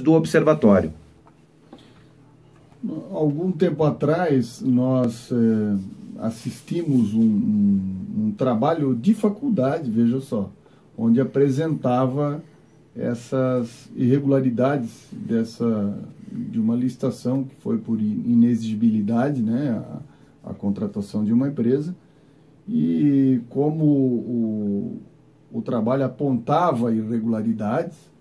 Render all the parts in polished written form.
do observatório. Algum tempo atrás, nós assistimos um trabalho de faculdade, veja só, onde apresentava essas irregularidades de uma licitação que foi por inexigibilidade, né, a contratação de uma empresa, e como o trabalho apontava irregularidades,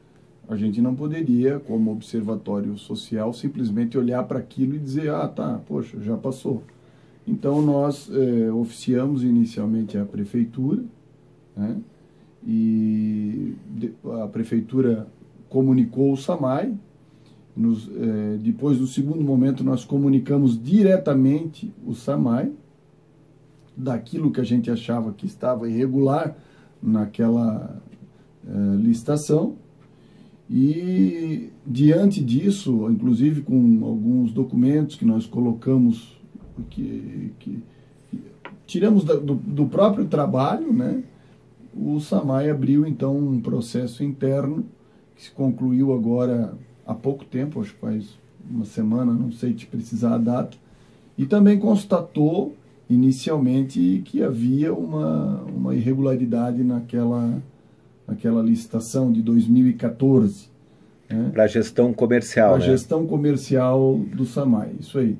a gente não poderia, como observatório social, simplesmente olhar para aquilo e dizer, ah, tá, poxa, já passou. Então, nós oficiamos inicialmente a prefeitura, né, e a prefeitura comunicou o SAMAI. Depois, no segundo momento, nós comunicamos diretamente o SAMAI daquilo que a gente achava que estava irregular naquela licitação. E, diante disso, inclusive com alguns documentos que nós colocamos, que tiramos do próprio trabalho, né, o SAMAI abriu, então, um processo interno que se concluiu agora há pouco tempo, acho que faz uma semana, não sei te precisar a data, e também constatou, inicialmente, que havia uma irregularidade naquela licitação de 2014. Né? Para a gestão comercial. Para a gestão comercial do SAMAI, isso aí.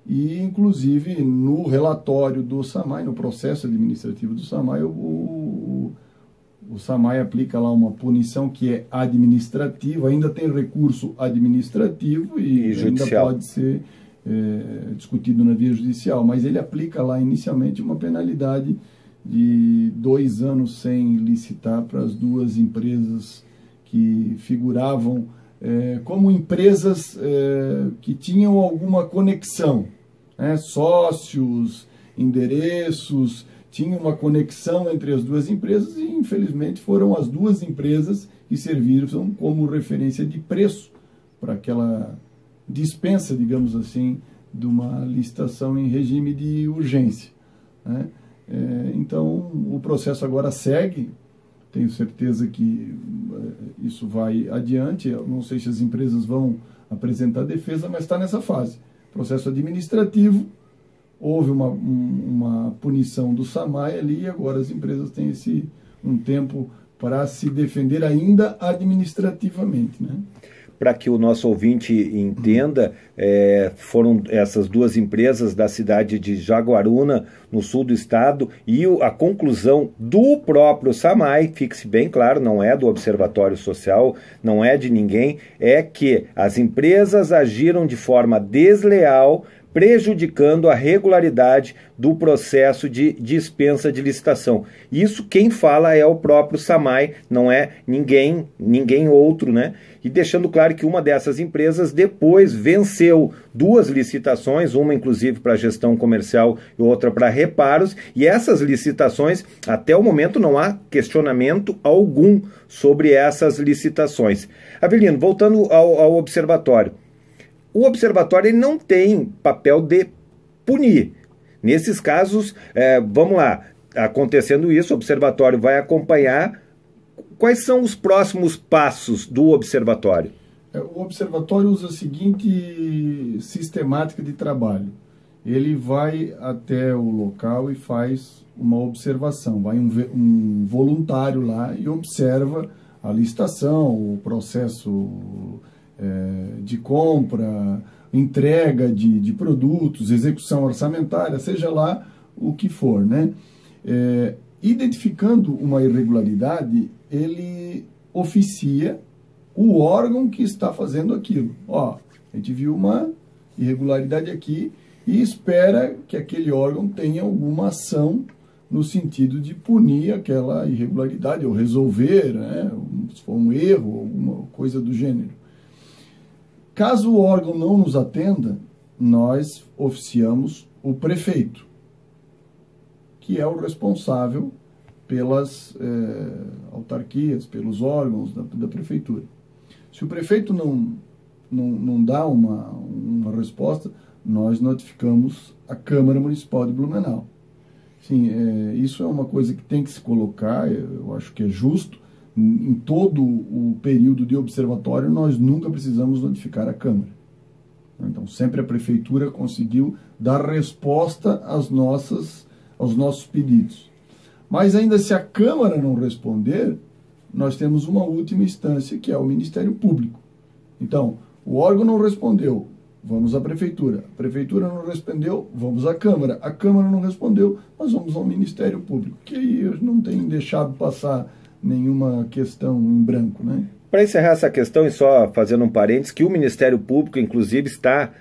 E, inclusive, no relatório do SAMAI, no processo administrativo do SAMAI, o SAMAI aplica lá uma punição que é administrativa, ainda tem recurso administrativo e ainda pode ser discutido na via judicial, mas ele aplica lá inicialmente uma penalidade de 2 anos sem licitar para as duas empresas que figuravam como empresas que tinham alguma conexão, né? Sócios, endereços, tinha uma conexão entre as duas empresas e, infelizmente, foram as duas empresas que serviram como referência de preço para aquela dispensa, digamos assim, de uma licitação em regime de urgência, né? Então, o processo agora segue, tenho certeza que isso vai adiante, eu não sei se as empresas vão apresentar defesa, mas está nessa fase. Processo administrativo, houve uma punição do SAMAI ali, e agora as empresas têm um tempo para se defender ainda administrativamente, né? Para que o nosso ouvinte entenda, foram essas duas empresas da cidade de Jaguaruna, no sul do estado, e a conclusão do próprio SAMAI, fique-se bem claro, não é do Observatório Social, não é de ninguém, é que as empresas agiram de forma desleal, prejudicando a regularidade do processo de dispensa de licitação. Isso quem fala é o próprio SAMAI, não é ninguém outro, né? E deixando claro que uma dessas empresas depois venceu 2 licitações, uma inclusive para gestão comercial e outra para reparos, e essas licitações, até o momento não há questionamento algum sobre essas licitações. Avelino, voltando ao observatório. O observatório ele não tem papel de punir. Nesses casos, vamos lá, acontecendo isso, o observatório vai acompanhar. Quais são os próximos passos do observatório? O observatório usa a seguinte sistemática de trabalho. Ele vai até o local e faz uma observação. Vai um voluntário lá e observa a licitação, o processo de compra, entrega de produtos, execução orçamentária, seja lá o que for, né? Identificando uma irregularidade, ele oficia o órgão que está fazendo aquilo. Ó, a gente viu uma irregularidade aqui e espera que aquele órgão tenha alguma ação no sentido de punir aquela irregularidade ou resolver, né, se for um erro, alguma coisa do gênero. Caso o órgão não nos atenda, nós oficiamos o prefeito, que é o responsável pelas autarquias, pelos órgãos da prefeitura. Se o prefeito não dá uma resposta, nós notificamos a Câmara Municipal de Blumenau. Sim, isso é uma coisa que tem que se colocar, eu acho que é justo, em todo o período de observatório, nós nunca precisamos notificar a Câmara. Então, sempre a Prefeitura conseguiu dar resposta aos nossos pedidos. Mas ainda se a Câmara não responder, nós temos uma última instância, que é o Ministério Público. Então, o órgão não respondeu, vamos à Prefeitura. A Prefeitura não respondeu, vamos à Câmara. A Câmara não respondeu, nós vamos ao Ministério Público, que aí não tem deixado passar nenhuma questão em branco, né? Para encerrar essa questão, e só fazendo um parênteses, que o Ministério Público, inclusive, está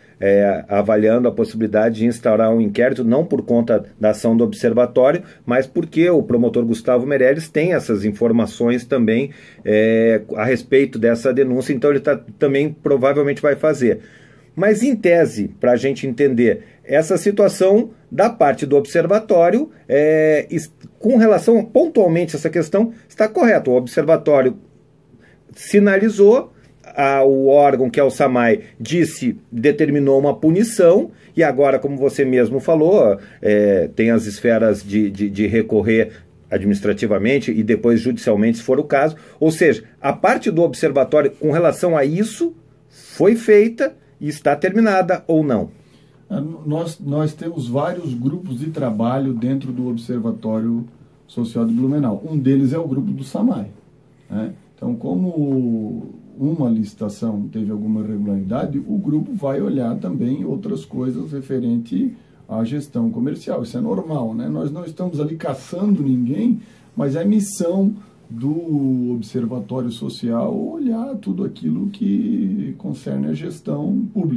avaliando a possibilidade de instaurar um inquérito, não por conta da ação do observatório, mas porque o promotor Gustavo Meirelles tem essas informações também a respeito dessa denúncia, então ele também provavelmente vai fazer. Mas, em tese, para a gente entender essa situação da parte do observatório, com relação pontualmente a essa questão, está correto. O observatório sinalizou, o órgão, que é o SAMAI, determinou uma punição, e agora, como você mesmo falou, tem as esferas de recorrer administrativamente e depois judicialmente, se for o caso. Ou seja, a parte do observatório com relação a isso foi feita e está terminada ou não? Nós temos vários grupos de trabalho dentro do Observatório Social de Blumenau. Um deles é o grupo do SAMAI, né? Então, como uma licitação teve alguma irregularidade, o grupo vai olhar também outras coisas referente à gestão comercial. Isso é normal, né? Nós não estamos ali caçando ninguém, mas é missão do Observatório Social olhar tudo aquilo que concerne a gestão pública.